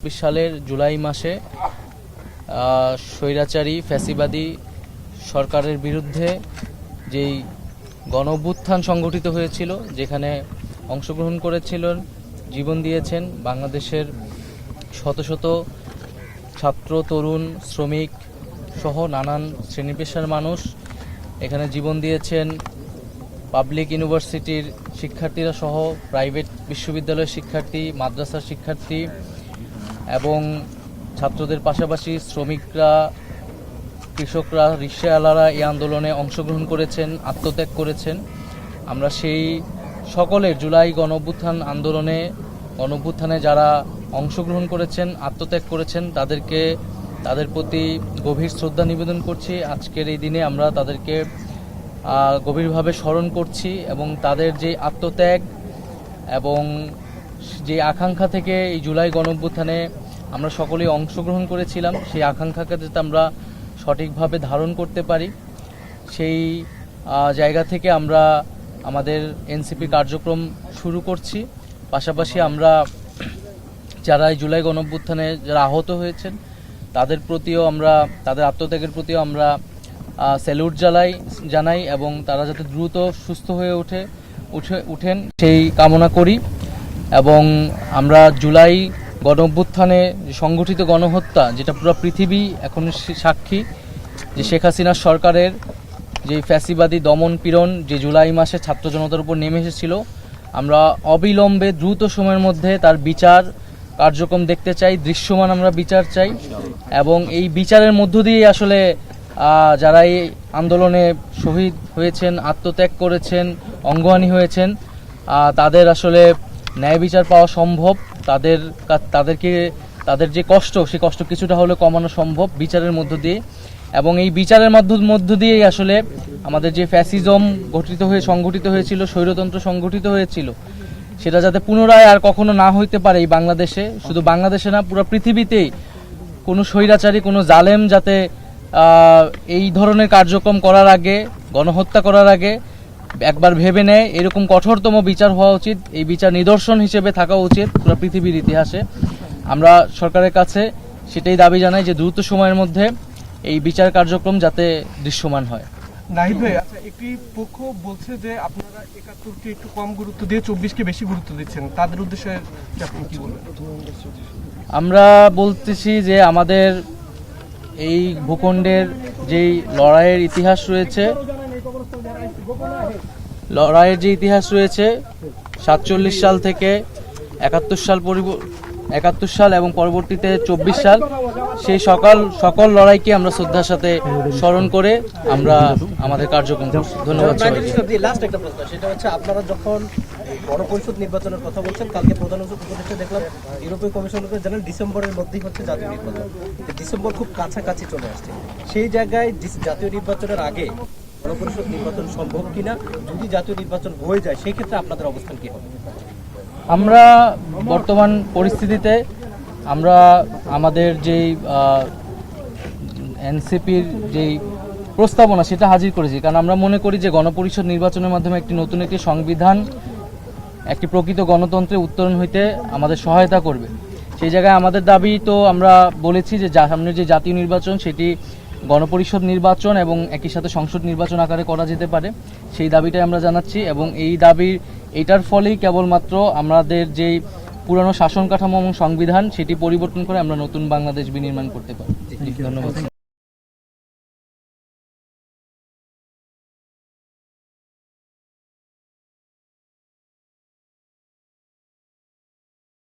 সালের জুলাই মাসে স্বৈরাচারী ফ্যাসিবাদী সরকারের বিরুদ্ধে যেই গণঅভ্যুত্থান সংগঠিত হয়েছিল, যেখানে অংশগ্রহণ করেছিলেন, জীবন দিয়েছেন বাংলাদেশের শত শত ছাত্র, তরুণ, শ্রমিক সহ নানান শ্রেণী পেশার মানুষ। এখানে জীবন দিয়েছেন পাবলিক ইউনিভার্সিটির শিক্ষার্থীরা সহ প্রাইভেট বিশ্ববিদ্যালয়ের শিক্ষার্থী, মাদ্রাসার শিক্ষার্থী এবং ছাত্রদের পাশাপাশি শ্রমিকরা, কৃষকরা, রিকশাওয়ালারা এই আন্দোলনে অংশগ্রহণ করেছেন, আত্মত্যাগ করেছেন। আমরা সেই সকলের জুলাই গণঅভ্যুত্থানে যারা অংশগ্রহণ করেছেন, আত্মত্যাগ করেছেন, তাদের প্রতি গভীর শ্রদ্ধা নিবেদন করছি। আজকের এই দিনে আমরা তাদেরকে গভীরভাবে স্মরণ করছি এবং তাদের যে আত্মত্যাগ এবং যে আকাঙ্ক্ষা থেকে এই জুলাই গণঅভ্যুত্থানে আমরা সকলেই অংশগ্রহণ করেছিলাম, সেই আকাঙ্ক্ষাকে যাতে আমরা সঠিকভাবে ধারণ করতে পারি, সেই জায়গা থেকে আমরা আমাদের এনসিপি কার্যক্রম শুরু করছি। পাশাপাশি আমরা যারা এই জুলাই গণঅভ্যুত্থানে যারা আহত হয়েছেন তাদের প্রতিও আমরা, তাদের আত্মত্যাগের প্রতিও আমরা স্যালুট জানাই এবং তারা যাতে দ্রুত সুস্থ হয়ে উঠেন সেই কামনা করি। এবং আমরা জুলাই গণঅভ্যুত্থানে সংগঠিত গণহত্যা, যেটা পুরো পৃথিবী এখন সাক্ষী, যে শেখ হাসিনার সরকারের যে ফ্যাসিবাদী দমন পীড়ন যে জুলাই মাসে ছাত্র জনতার উপর নেমে এসেছিল, আমরা অবিলম্বে দ্রুত সময়ের মধ্যে তার বিচার কার্যক্রম দেখতে চাই, দৃশ্যমান আমরা বিচার চাই। এবং এই বিচারের মধ্য দিয়ে আসলে যারা এই আন্দোলনে শহীদ হয়েছেন, আত্মত্যাগ করেছেন, অঙ্গহানি হয়েছেন, তাদের আসলে ন্যায় বিচার পাওয়া সম্ভব। তাদের যে কষ্ট, সেই কষ্ট কিছুটা হলে কমানো সম্ভব বিচারের মধ্য দিয়ে। এবং এই বিচারের মধ্য দিয়েই আসলে আমাদের যে ফ্যাসিজম সংগঠিত হয়েছিল, স্বৈরতন্ত্র সংগঠিত হয়েছিল, সেটা যাতে পুনরায় আর কখনো না হইতে পারে এই বাংলাদেশে, শুধু বাংলাদেশে না পুরো পৃথিবীতেই কোনো স্বৈরাচারী, কোনো জালেম যাতে এই ধরনের কার্যক্রম করার আগে, গণহত্যা করার আগে একবার ভেবে নেয়। এরকম কঠোরতম বিচার হওয়া উচিত, এই বিচার নিদর্শন হিসেবে থাকা উচিত পুরো পৃথিবীর ইতিহাসে। আমরা সরকারের কাছে সেটাই দাবি জানাই যে দ্রুত সময়ের মধ্যে এই বিচার কার্যক্রম যাতে দৃশ্যমান হয়। নাহিদ ভাই, আচ্ছা, একটি পক্ষ বলছে যে আপনারা ৭১কে একটু কম গুরুত্ব দিয়ে ২৪কে বেশি গুরুত্ব দিচ্ছেন, তাদের উদ্দেশ্যে আপনি কি বলবেন? আমরা বলতেছি যে আমাদের এই ভূখণ্ডের যেই লড়াইয়ের ইতিহাস রয়েছে, ৪৭ সাল থেকে ৭১ সাল এবং পরবর্তীতে ২৪ সাল, সেই সকল লড়াইকে আমরা শ্রদ্ধার সাথে স্মরণ করে আমরা আমাদের কার্যক্রম করছি। ধন্যবাদ সবাইকে। লাস্ট একটা প্রশ্ন, সেটা হচ্ছে আপনারা যখন গণপরিষদ নির্বাচনের কথা বলছেন, কালকে প্রধান উপদেষ্টা দেখলাম ইউরোপীয় কমিশনকে জানান ডিসেম্বরের মধ্যেই হচ্ছে জাতীয় নির্বাচন। ডিসেম্বর খুব কাছাকাছি চলে আসছে, সেই জায়গায় জাতীয় নির্বাচনের আগে গণপরিষদ নির্বাচন সম্ভব কিনা? যদি জাতীয় নির্বাচন হয়ে যায়, সেই ক্ষেত্রে আপনাদের অবস্থান কি হবে? আমরা বর্তমান পরিস্থিতিতে আমরা আমাদের যেই এনসিপির যেই প্রস্তাবনা সেটা হাজির করেছি, কারণ আমরা মনে করি যে গণপরিষদ নির্বাচনের মাধ্যমে নতুন একটি সংবিধান, একটি প্রকৃত গণতন্ত্রে উত্তরণ হইতে আমাদের সহায়তা করবে। সেই জায়গায় আমাদের দাবি তো আমরা বলেছি যে সামনের যে জাতীয় নির্বাচন সেটি গণপরিষদ নির্বাচন এবং একই সাথে সংসদ নির্বাচন আকারে করা যেতে পারে, সেই দাবিটাই আমরা জানাচ্ছি। এবং এইটার ফলেই কেবলমাত্র আমাদের যেই পুরনো শাসন কাঠামো এবং সংবিধান সেটি পরিবর্তন করে আমরা নতুন বাংলাদেশ বিনির্মাণ করতে পারি। ধন্যবাদ।